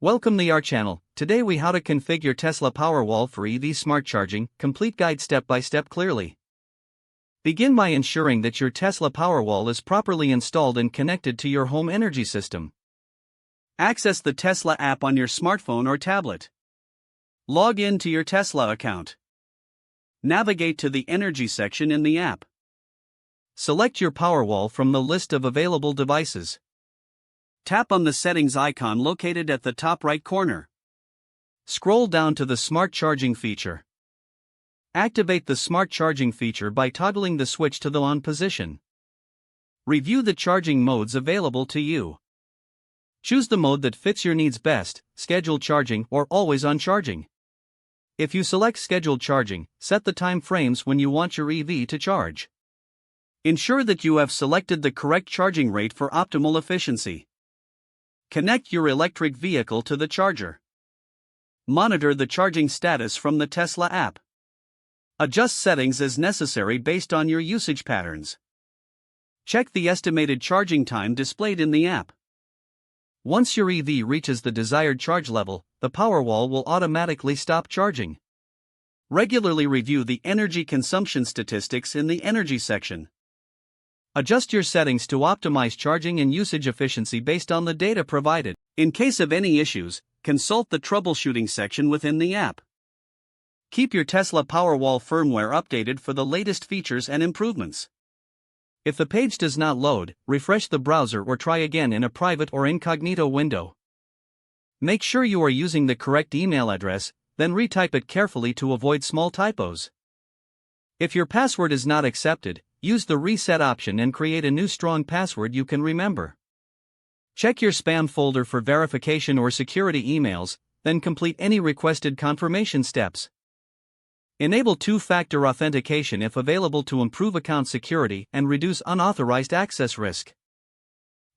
Welcome to our channel. Today we how to configure Tesla Powerwall for EV smart charging, complete guide step by step clearly. Begin by ensuring that your Tesla Powerwall is properly installed and connected to your home energy system. Access the Tesla app on your smartphone or tablet. Log in to your Tesla account. Navigate to the energy section in the app. Select your Powerwall from the list of available devices. Tap on the settings icon located at the top right corner. Scroll down to the Smart Charging feature. Activate the Smart Charging feature by toggling the switch to the on position. Review the charging modes available to you. Choose the mode that fits your needs best, scheduled charging or always on charging. If you select scheduled charging, set the time frames when you want your EV to charge. Ensure that you have selected the correct charging rate for optimal efficiency. Connect your electric vehicle to the charger. Monitor the charging status from the Tesla app. Adjust settings as necessary based on your usage patterns. Check the estimated charging time displayed in the app. Once your EV reaches the desired charge level, the Powerwall will automatically stop charging. Regularly review the energy consumption statistics in the energy section. Adjust your settings to optimize charging and usage efficiency based on the data provided. In case of any issues, consult the troubleshooting section within the app. Keep your Tesla Powerwall firmware updated for the latest features and improvements. If the page does not load, refresh the browser or try again in a private or incognito window. Make sure you are using the correct email address, then retype it carefully to avoid small typos. If your password is not accepted, use the reset option and create a new strong password you can remember. Check your spam folder for verification or security emails, then complete any requested confirmation steps. Enable two-factor authentication if available to improve account security and reduce unauthorized access risk.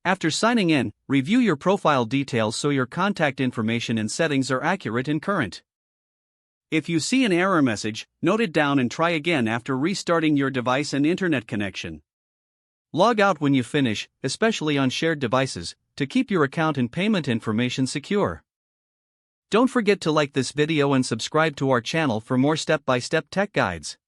After signing in, review your profile details so your contact information and settings are accurate and current. If you see an error message, note it down and try again after restarting your device and internet connection. Log out when you finish, especially on shared devices, to keep your account and payment information secure. Don't forget to like this video and subscribe to our channel for more step-by-step tech guides.